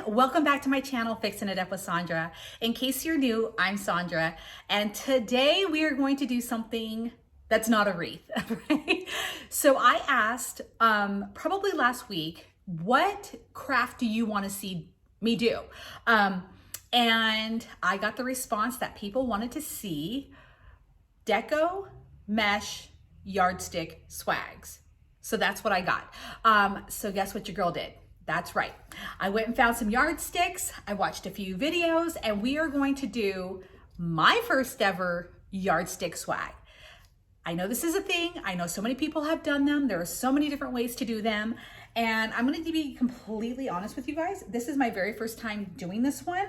welcome back to my channel, Fixing It Up with Sandra. In case you're new, I'm Sandra, and today we are going to do something that's not a wreath, right? So I asked, probably last week, what craft do you want to see me do? And I got the response that people wanted to see Deco, mesh, yardstick swags. So that's what I got. So guess what your girl did? That's right. I went and found some yardsticks. I watched a few videos, and we are going to do my first ever yardstick swag. I know this is a thing. I know so many people have done them. There are so many different ways to do them. And I'm going to be completely honest with you guys. This is my very first time doing this one,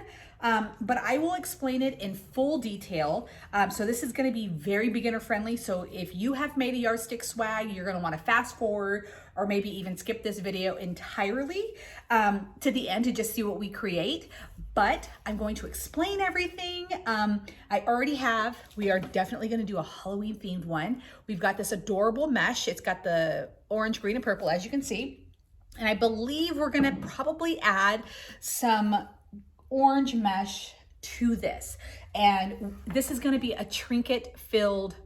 but I will explain it in full detail. So this is going to be very beginner friendly. So if you have made a yardstick swag, you're going to want to fast forward or maybe even skip this video entirely to the end to just see what we create. But I'm going to explain everything. We are definitely going to do a Halloween themed one. We've got this adorable mesh. It's got the orange, green, and purple, as you can see. And I believe we're gonna probably add some orange mesh to this. And this is gonna be a trinket filled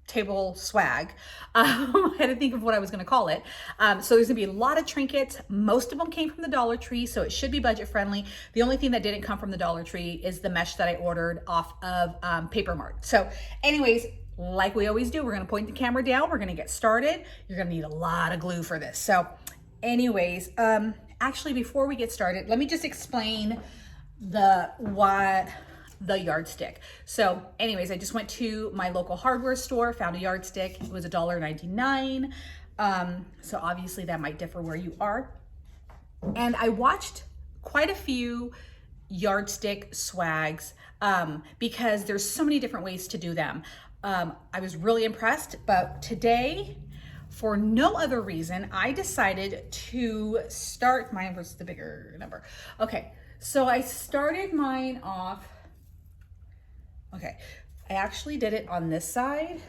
table swag. I had to think of what I was gonna call it. So there's gonna be a lot of trinkets. Most of them came from the Dollar Tree, so it should be budget friendly. The only thing that didn't come from the Dollar Tree is the mesh that I ordered off of Paper Mart. So anyways, like we always do, we're gonna point the camera down, we're gonna get started. You're gonna need a lot of glue for this. So anyways, actually before we get started, let me just explain the yardstick. So anyways, I just went to my local hardware store, found a yardstick. It was $1.99. So obviously that might differ where you are. And I watched quite a few yardstick swags because there's so many different ways to do them. I was really impressed, but today, for no other reason, I decided to start mine versus the bigger number. Okay, so I started mine off. Okay, I actually did it on this side,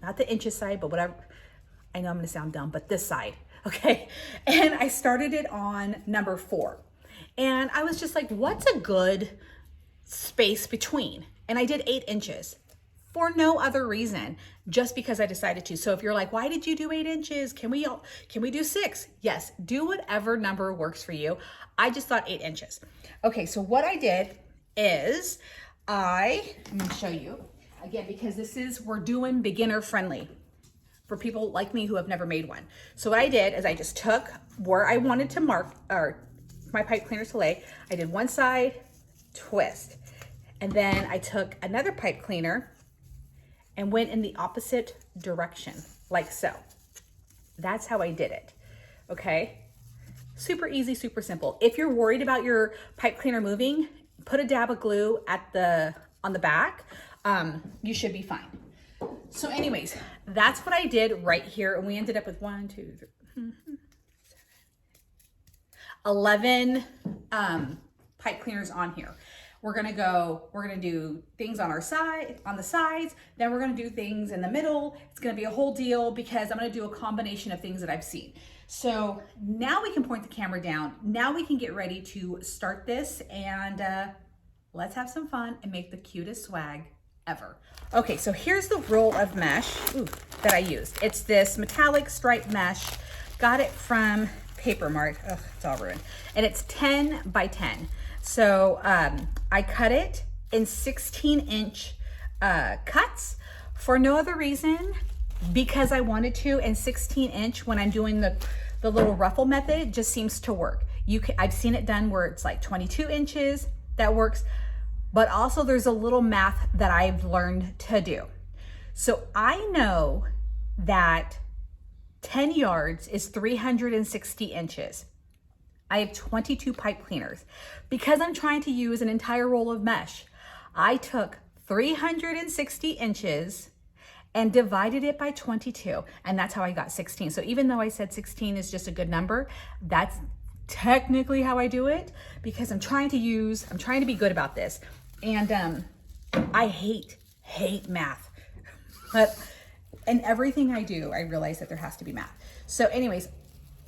not the inches side, but whatever. I know I'm gonna sound dumb, but this side, okay? And I started it on number 4. And I was just like, what's a good space between? And I did 8 inches. For no other reason, just because I decided to. So if you're like, why did you do 8 inches? Can we do 6? Yes, do whatever number works for you. I just thought 8 inches. Okay, so what I did is I'm gonna show you again, because we're doing beginner friendly for people like me who have never made one. So what I did is I just took where I wanted to mark or my pipe cleaner to lay. I did one side, twist, and then I took another pipe cleaner and went in the opposite direction, like so. That's how I did it, okay? Super easy, super simple. If you're worried about your pipe cleaner moving, put a dab of glue on the back. You should be fine. So anyways, that's what I did right here. And we ended up with 11 pipe cleaners on here. We're gonna do things on the sides, then we're gonna do things in the middle. It's gonna be a whole deal because I'm gonna do a combination of things that I've seen. So now we can point the camera down. Now we can get ready to start this and let's have some fun and make the cutest swag ever. Okay, so here's the roll of mesh that I used. It's this metallic striped mesh. Got it from Paper Mart. Ugh, it's all ruined. And it's 10 by 10. So I cut it in 16-inch cuts for no other reason because I wanted to. And 16-inch when I'm doing the little ruffle method, it just seems to work. I've seen it done where it's like 22 inches. That works. But also there's a little math that I've learned to do. So I know that 10 yards is 360 inches. I have 22 pipe cleaners. Because I'm trying to use an entire roll of mesh, I took 360 inches and divided it by 22. And that's how I got 16. So even though I said 16 is just a good number, that's technically how I do it because I'm trying to be good about this. And I hate math. But in everything I do, I realize that there has to be math. So anyways,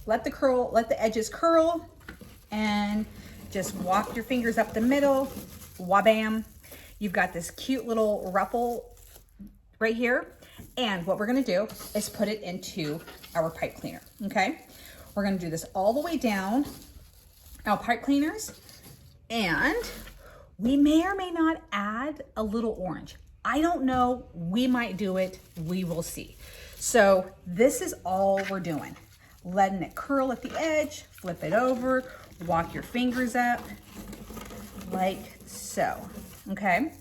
let the edges curl and just walk your fingers up the middle, wabam. You've got this cute little ruffle right here. And what we're gonna do is put it into our pipe cleaner, okay? We're gonna do this all the way down our pipe cleaners, and we may or may not add a little orange. I don't know, we might do it, we will see. So this is all we're doing. Letting it curl at the edge, flip it over, walk your fingers up like so, okay?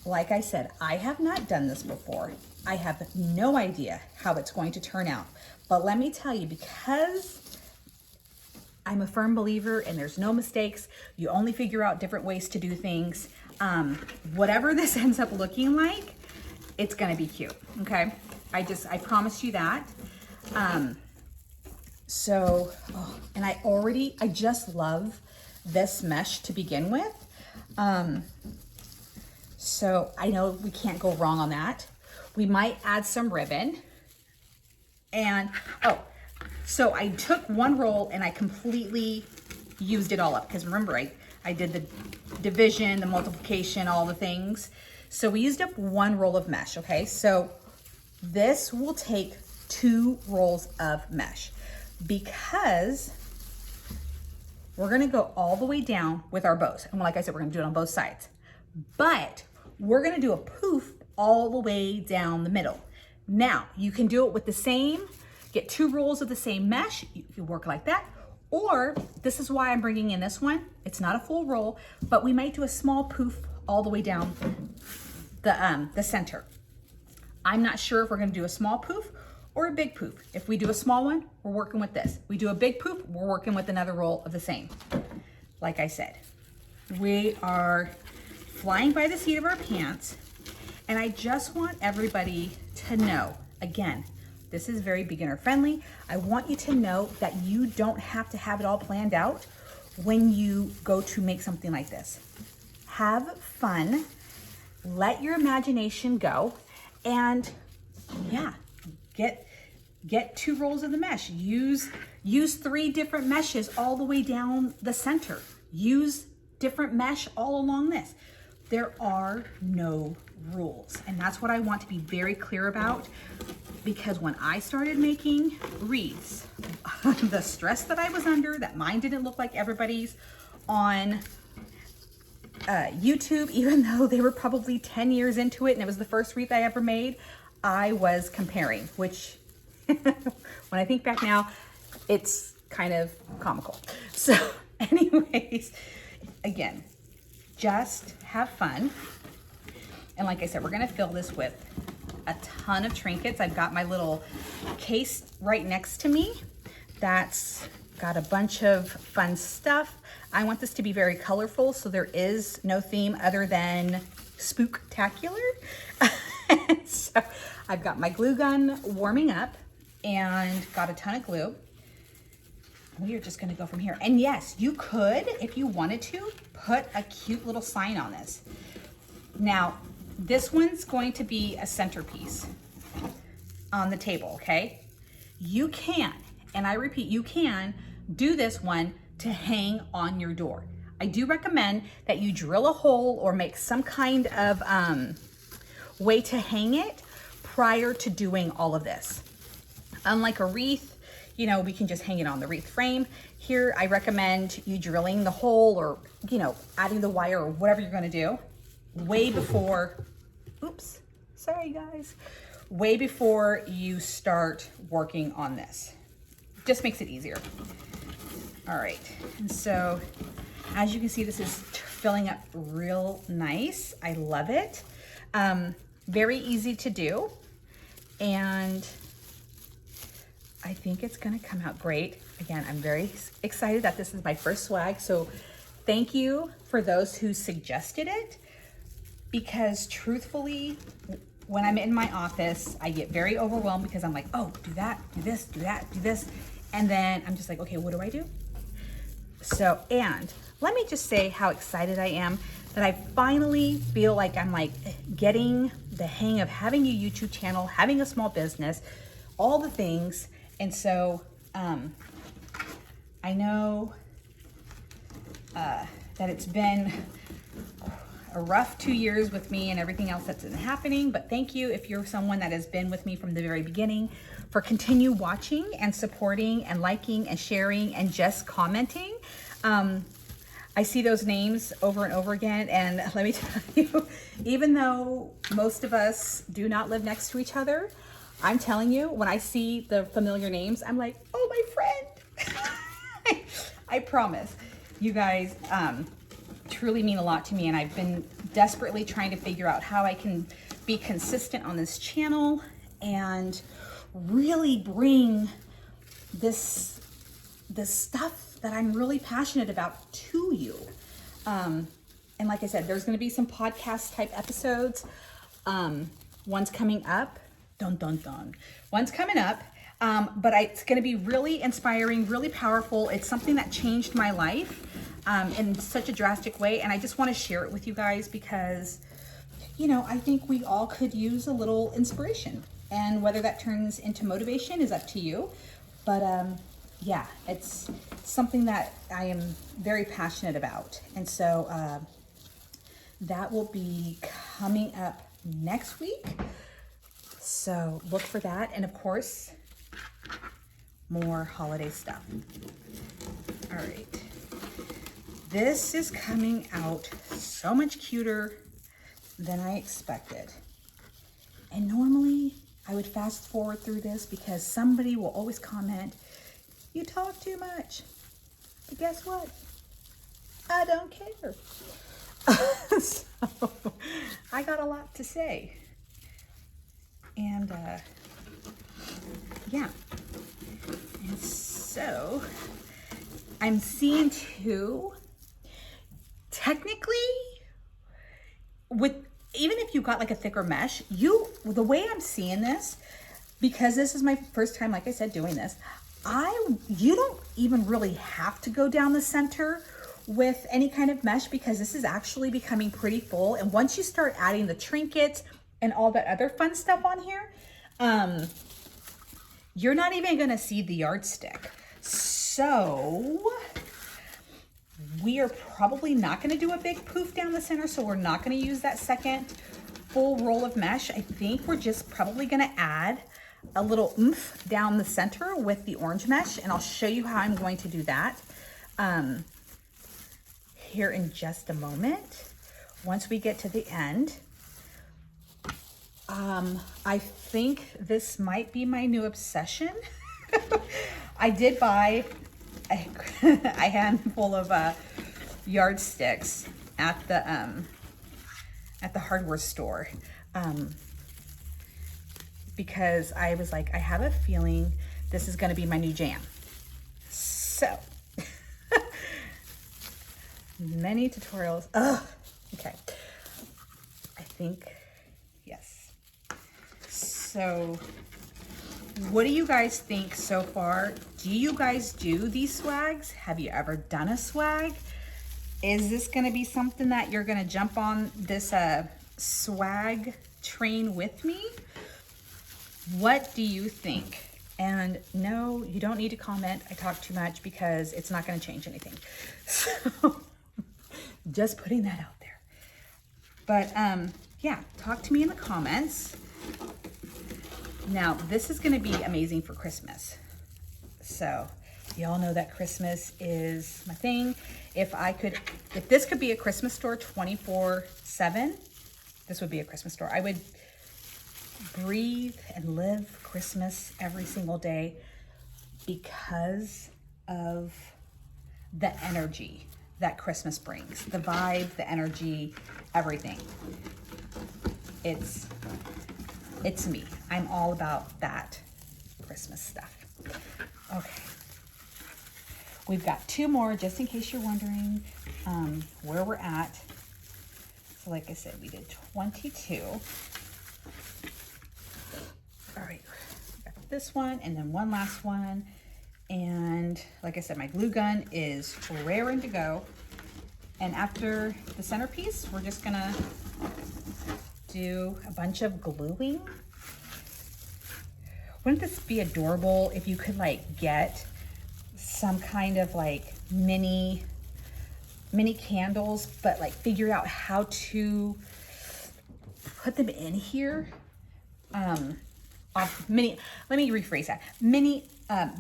Like I said, I have not done this before. I have no idea how it's going to turn out. But let me tell you, because I'm a firm believer and there's no mistakes, you only figure out different ways to do things. Whatever this ends up looking like, it's gonna be cute, okay? I promise you that. And I just love this mesh to begin with. So I know we can't go wrong on that. We might add some ribbon. And, so I took one roll and I completely used it all up. Because remember, I did the division, the multiplication, all the things. So we used up one roll of mesh, okay? So this will take 2 rolls of mesh because we're gonna go all the way down with our bows. And like I said, we're gonna do it on both sides. But we're gonna do a poof all the way down the middle. Now, you can do it with the same, get 2 rolls of the same mesh. You can work like that. Or this is why I'm bringing in this one. It's not a full roll, but we might do a small poof all the way down the center. I'm not sure if we're gonna do a small poof or a big poof. If we do a small one, we're working with this. We do a big poof, we're working with another roll of the same. Like I said, we are flying by the seat of our pants, and I just want everybody to know, again, this is very beginner friendly. I want you to know that you don't have to have it all planned out when you go to make something like this. Have fun, let your imagination go, and yeah, get 2 rolls of the mesh. Use 3 different meshes all the way down the center. Use different mesh all along this. There are no rules. And that's what I want to be very clear about, because when I started making wreaths, the stress that I was under, that mine didn't look like everybody's on YouTube, even though they were probably 10 years into it and it was the first wreath I ever made, I was comparing, which when I think back now, it's kind of comical. So anyways, again, just have fun. And like I said, we're gonna fill this with a ton of trinkets. I've got my little case right next to me that's got a bunch of fun stuff. I want this to be very colorful, so there is no theme other than spooktacular. So I've got my glue gun warming up and got a ton of glue. We are just gonna go from here. And yes, you could, if you wanted to, put a cute little sign on this. Now, this one's going to be a centerpiece on the table, okay? You can, and I repeat, you can do this one to hang on your door. I do recommend that you drill a hole or make some kind of way to hang it prior to doing all of this. Unlike a wreath, you know, we can just hang it on the wreath frame. Here, I recommend you drilling the hole or, you know, adding the wire or whatever you're gonna do way before, oops, sorry guys, way before you start working on this. Just makes it easier. All right, and so as you can see, this is filling up real nice. I love it. Very easy to do, and I think it's gonna come out great. Again, I'm very excited that this is my first swag, so thank you for those who suggested it, because truthfully, when I'm in my office, I get very overwhelmed because I'm like, oh, do that, do this, do that, do this. And then I'm just like, okay, what do I do? So, and let me just say how excited I am that I finally feel like I'm like getting the hang of having a YouTube channel, having a small business, all the things. And so I know that it's been a rough 2 years with me and everything else that's been happening, but thank you if you're someone that has been with me from the very beginning, for continue watching and supporting and liking and sharing and just commenting. I see those names over and over again, and let me tell you, even though most of us do not live next to each other, I'm telling you, when I see the familiar names, I'm like, oh, my friend. I promise. You guys truly mean a lot to me, and I've been desperately trying to figure out how I can be consistent on this channel and really bring this stuff that I'm really passionate about to you. And like I said, there's going to be some podcast type episodes. One's coming up. Dun, dun, dun. One's coming up. But it's going to be really inspiring, really powerful. It's something that changed my life in such a drastic way. And I just want to share it with you guys because, you know, I think we all could use a little inspiration. And whether that turns into motivation is up to you. But yeah, it's something that I am very passionate about. And so that will be coming up next week. So look for that. And of course, more holiday stuff. All right. This is coming out so much cuter than I expected. And normally I would fast forward through this because somebody will always comment, you talk too much. But guess what? I don't care. So I got a lot to say. And yeah. And so I'm seeing too, technically, with even if you got like a thicker mesh, the way I'm seeing this, because this is my first time, like I said, doing this, you don't even really have to go down the center with any kind of mesh because this is actually becoming pretty full. And once you start adding the trinkets and all that other fun stuff on here, you're not even gonna see the yardstick. So we are probably not gonna do a big poof down the center, so we're not gonna use that second full roll of mesh. I think we're just probably gonna add a little oomph down the center with the orange mesh, and I'll show you how I'm going to do that here in just a moment. Once we get to the end, I think this might be my new obsession. I did buy a handful of yardsticks at the hardware store because I was like, I have a feeling this is going to be my new jam. So many tutorials. Okay. I think yes. So what do you guys think so far? Do you guys do these swags? Have you ever done a swag? Is this gonna be something that you're gonna jump on this swag train with me? What do you think? And no, you don't need to comment. I talk too much because it's not gonna change anything. So just putting that out there. But yeah, talk to me in the comments. Now, this is gonna be amazing for Christmas. So y'all know that Christmas is my thing. If this could be a Christmas store 24/7, this would be a Christmas store. I would breathe and live Christmas every single day because of the energy that Christmas brings. The vibe, the energy, everything. It's me. I'm all about that Christmas stuff. Okay. We've got 2 more, just in case you're wondering where we're at. So like I said, we did 22. All right, got this one and then one last one. And like I said, my glue gun is raring to go. And after the centerpiece, we're just gonna do a bunch of gluing. Wouldn't this be adorable if you could like get some kind of like mini mini candles, but like figure out how to put them in here. Let me rephrase that. Mini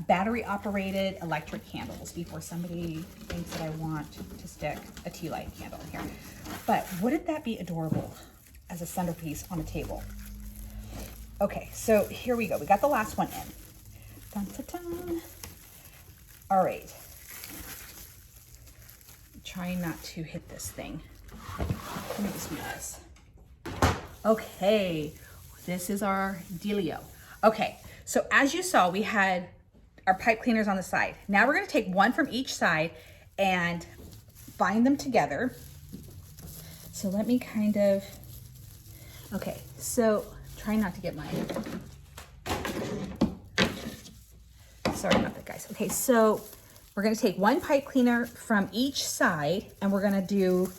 battery operated electric candles before somebody thinks that I want to stick a tea light candle in here. But wouldn't that be adorable as a centerpiece on a table? Okay, so here we go. We got the last one in. Dun, dun, dun. All right. Trying not to hit this thing. Let me just move this. Okay, this is our dealio. Okay, so as you saw, we had our pipe cleaners on the side. Now we're gonna take one from each side and bind them together. So let me kind of, okay, so try not to get my, sorry about that, guys. Okay, so we're gonna take one pipe cleaner from each side and we're gonna do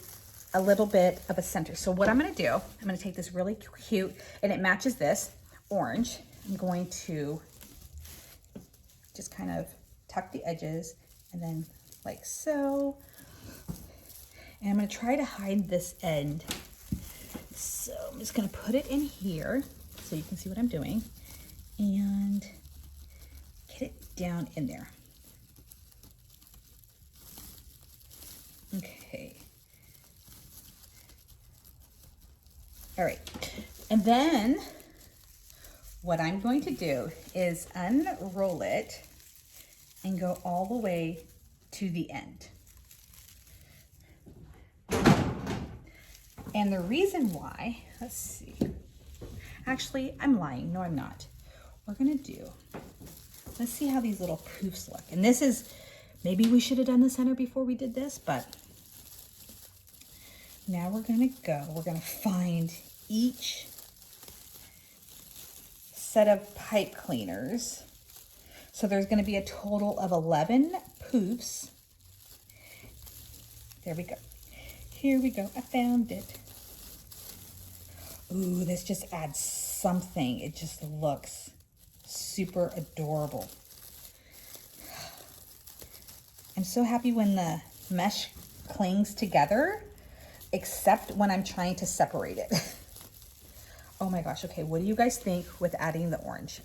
a little bit of a center. So what I'm gonna do, I'm gonna take this really cute, and it matches this orange. I'm going to just kind of tuck the edges and then like so. And I'm gonna try to hide this end. So I'm just gonna put it in here so you can see what I'm doing and get it down in there. Okay. All right. And then what I'm going to do is unroll it and go all the way to the end. And the reason why, let's see. Actually, I'm lying. No, I'm not. We're gonna do, let's see how these little poofs look. And this is, maybe we should have done the center before we did this, but now we're gonna find each set of pipe cleaners. So there's gonna be a total of 11 poofs. There we go. Here we go, I found it. Ooh, this just adds something. It just looks super adorable. I'm so happy when the mesh clings together, except when I'm trying to separate it. Oh my gosh, okay, what do you guys think with adding the orange?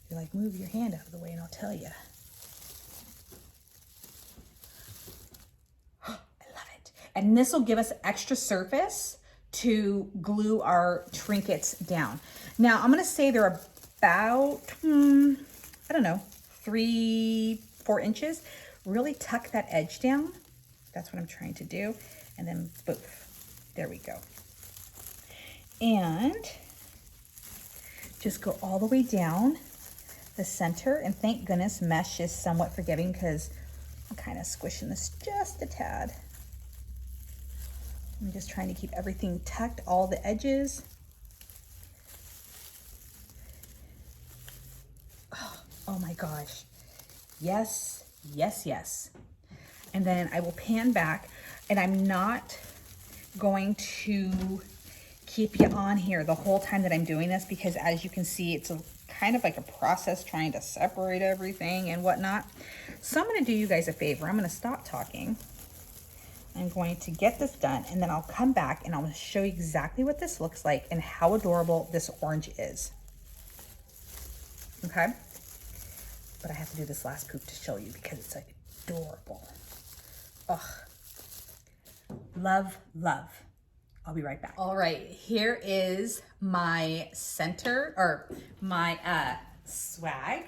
You're like, move your hand out of the way and I'll tell you. I love it. And this will give us extra surface to glue our trinkets down. Now, I'm gonna say they're about, I don't know, 3-4 inches. Really tuck that edge down. That's what I'm trying to do. And then poof, there we go. And just go all the way down the center. And thank goodness mesh is somewhat forgiving because I'm kind of squishing this just a tad. I'm just trying to keep everything tucked, all the edges. Oh my gosh. Yes, yes, yes. And then I will pan back, and I'm not going to keep you on here the whole time that I'm doing this because as you can see, it's kind of like a process trying to separate everything and whatnot. So I'm gonna do you guys a favor. I'm gonna stop talking. I'm going to get this done and then I'll come back and I'll show you exactly what this looks like and how adorable this orange is. Okay? But I have to do this last poop to show you because it's like adorable. Ugh. Love, love. I'll be right back. All right, here is my center, or my swag.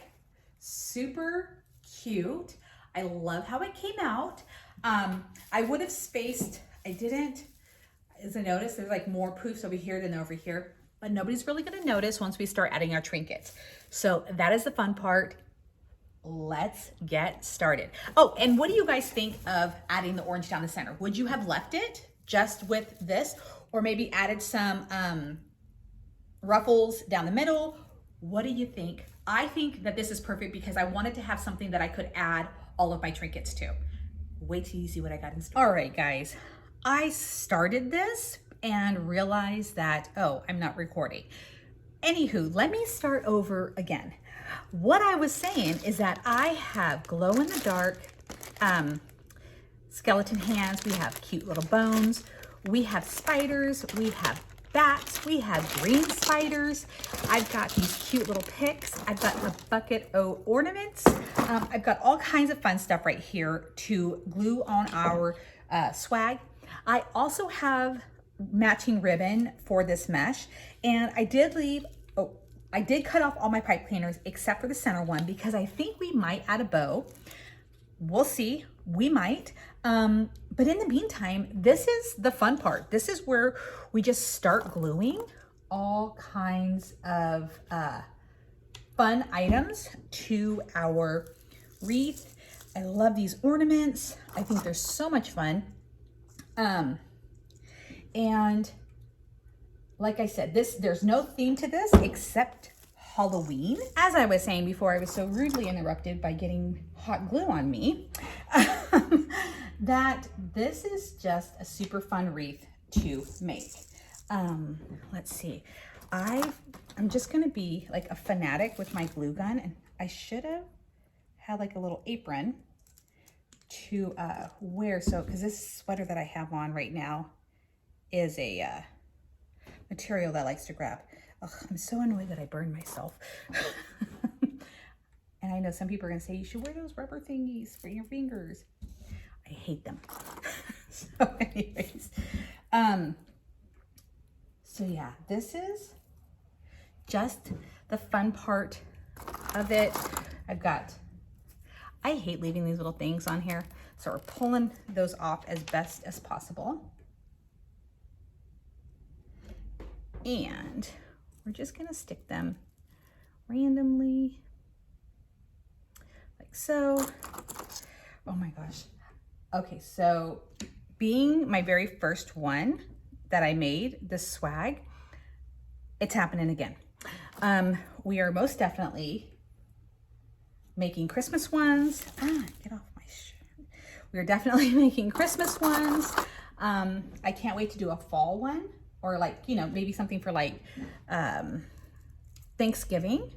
Super cute. I love how it came out. I would have spaced, I didn't, as I noticed, there's like more poofs over here than over here, but nobody's really gonna notice once we start adding our trinkets. So that is the fun part. Let's get started. Oh, and what do you guys think of adding the orange down the center? Would you have left it just with this, or maybe added some ruffles down the middle? What do you think? I think that this is perfect because I wanted to have something that I could add all of my trinkets to. Wait till you see what I got in store. All right, guys, I started this and realized that, oh, I'm not recording. Anywho, let me start over again. What I was saying is that I have glow-in-the-dark skeleton hands, we have cute little bones, we have spiders, we have bats, we have green spiders. I've got these cute little picks. I've got a bucket of ornaments. I've got all kinds of fun stuff right here to glue on our swag. I also have matching ribbon for this mesh, and I did cut off all my pipe cleaners except for the center one because I think we might add a bow. We'll see, we might. But in the meantime, this is the fun part. This is where we just start gluing all kinds of fun items to our wreath. I love these ornaments. I think they're so much fun. And like I said, there's no theme to this except Halloween. As I was saying before, I was so rudely interrupted by getting hot glue on me, that this is just a super fun wreath to make. Let's see. I'm just gonna be like a fanatic with my glue gun, and I should have had like a little apron to wear. So, because this sweater that I have on right now is a material that likes to grab. Ugh, I'm so annoyed that I burned myself. And I know some people are gonna say, you should wear those rubber thingies for your fingers. I hate them. So anyways, so yeah, this is just the fun part of it. I hate leaving these little things on here. So we're pulling those off as best as possible. And we're just gonna stick them randomly, like so. Oh my gosh. Okay, so being my very first one that I made, this swag, it's happening again. We are most definitely making Christmas ones. Get off my shirt. We are definitely making Christmas ones. I can't wait to do a fall one, or like, you know, maybe something for like Thanksgiving.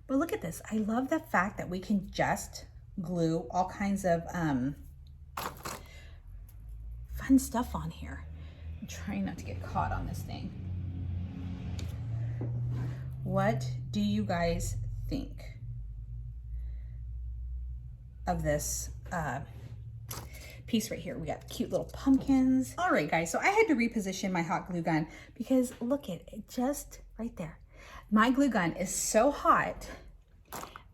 But look at this. I love the fact that we can just glue all kinds of fun stuff on here. I'm trying not to get caught on this thing. What do you guys think of this piece right here? We got cute little pumpkins. All right, guys, so I had to reposition my hot glue gun because look at it, just right there. My glue gun is so hot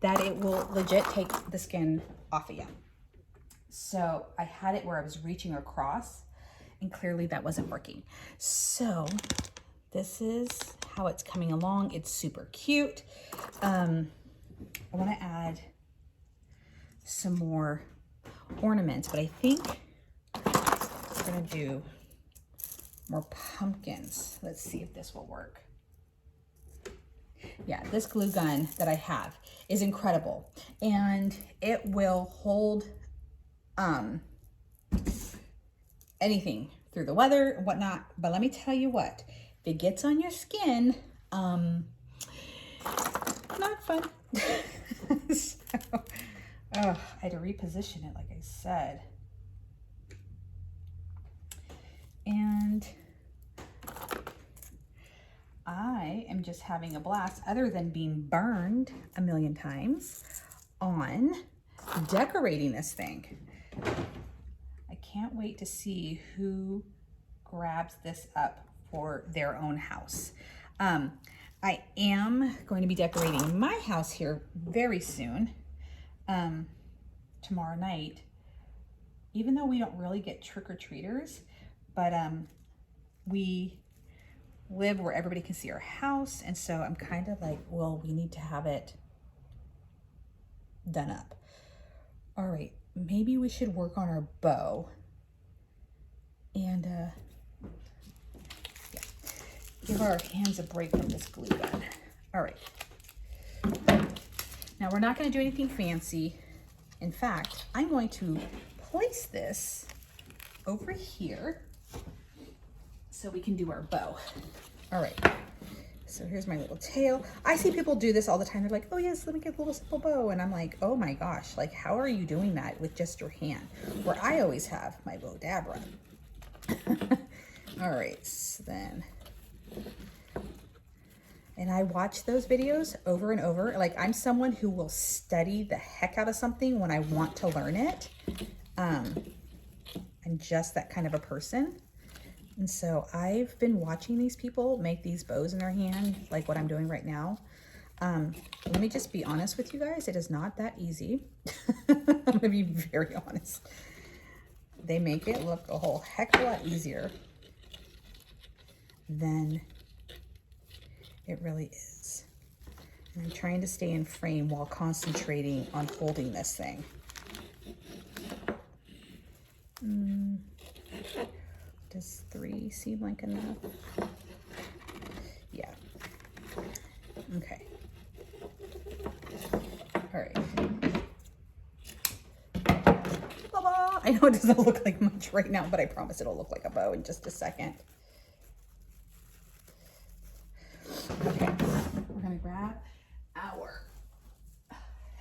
that it will legit take the skin off of you. So I had it where I was reaching across, and clearly that wasn't working. So this is how it's coming along. It's super cute. I want to add some more ornaments, but I think we're gonna do more pumpkins. Let's see if this will work. Yeah, this glue gun that I have is incredible, and it will hold anything through the weather and whatnot. But let me tell you what, if it gets on your skin, not fun. So, I had to reposition it, like I said. And I am just having a blast, other than being burned a million times, on decorating this thing. I can't wait to see who grabs this up for their own house. I am going to be decorating my house here very soon, tomorrow night, even though we don't really get trick-or-treaters, but we live where everybody can see our house, and so I'm kind of like, well, we need to have it done up. All right, maybe we should work on our bow and yeah, give our hands a break from this glue gun. All right, now we're not going to do anything fancy. In fact, I'm going to place this over here so we can do our bow. All right, So here's my little tail. I see people do this all the time. They're like, oh yes, let me get a little simple bow. And I'm like, oh my gosh, like how are you doing that with just your hand? Where I always have my bow dabra. All right, so then, and I watch those videos over and over. Like I'm someone who will study the heck out of something when I want to learn it. I'm just that kind of a person. And so I've been watching these people make these bows in their hand, like what I'm doing right now. Let me just be honest with you guys. It is not that easy. I'm gonna be very honest. They make it look a whole heck of a lot easier than it really is. And I'm trying to stay in frame while concentrating on holding this thing. Does 3 seem like enough? Yeah. Okay. All right. Ta-da! I know it doesn't look like much right now, but I promise it'll look like a bow in just a second. Okay, we're gonna grab our,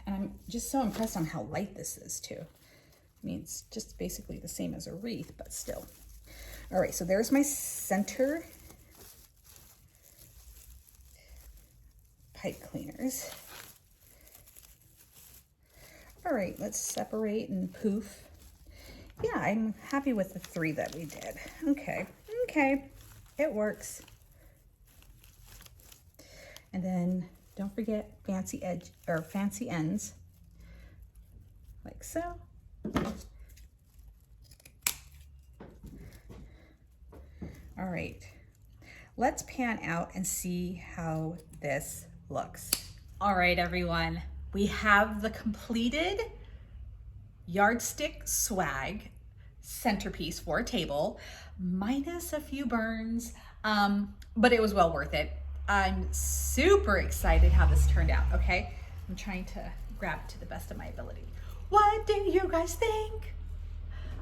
and I'm just so impressed on how light this is too. I mean, it's just basically the same as a wreath, but still. All right, so there's my center pipe cleaners. All right, let's separate and poof. Yeah, I'm happy with the 3 that we did. Okay, it works. And then don't forget fancy edge or fancy ends, like so. All right, let's pan out and see how this looks. All right, everyone, we have the completed Yardstick swag centerpiece for a table, minus a few burns, but it was well worth it. I'm super excited how this turned out, okay? I'm trying to grab it to the best of my ability. What do you guys think?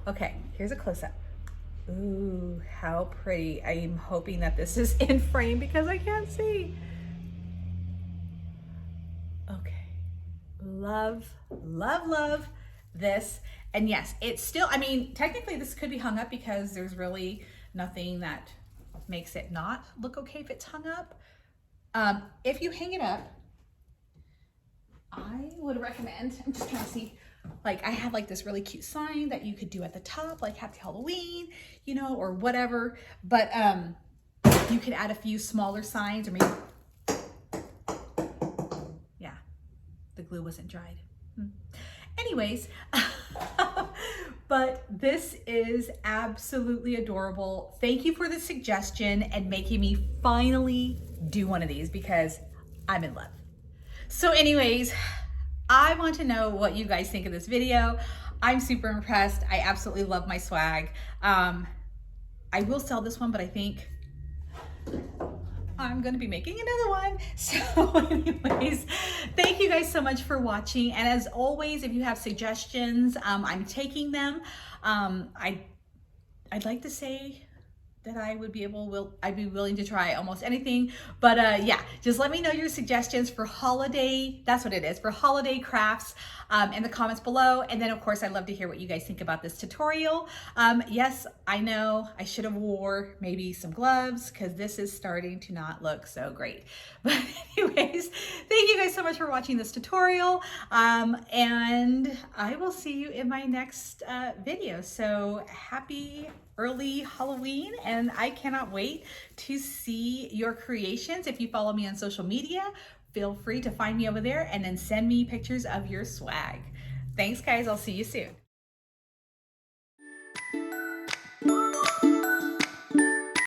Okay, here's a close-up. Ooh, how pretty. I am hoping that this is in frame because I can't see. Okay, love, love, love this. And yes, it's still, I mean, technically this could be hung up because there's really nothing that makes it not look okay if it's hung up. If you hang it up, I would recommend, I'm just trying to see, like I have like this really cute sign that you could do at the top, like Happy Halloween, you know, or whatever. But you could add a few smaller signs, or maybe, yeah, the glue wasn't dried. Anyways, but this is absolutely adorable. Thank you for the suggestion and making me finally do one of these because I'm in love. So anyways, I want to know what you guys think of this video. I'm super impressed. I absolutely love my swag. I will sell this one, but I think I'm gonna be making another one. So anyways, thank you guys so much for watching. And as always, if you have suggestions, I'm taking them. I'd like to say that I would be I'd be willing to try almost anything, but yeah, just let me know your suggestions for holiday, that's what it is, for holiday crafts in the comments below. And then of course, I'd love to hear what you guys think about this tutorial. Yes, I know I should have wore maybe some gloves because this is starting to not look so great. But anyways, thank you guys so much for watching this tutorial. And I will see you in my next video. So happy early Halloween, and I cannot wait to see your creations. If you follow me on social media, feel free to find me over there and then send me pictures of your swag. Thanks guys, I'll see you soon.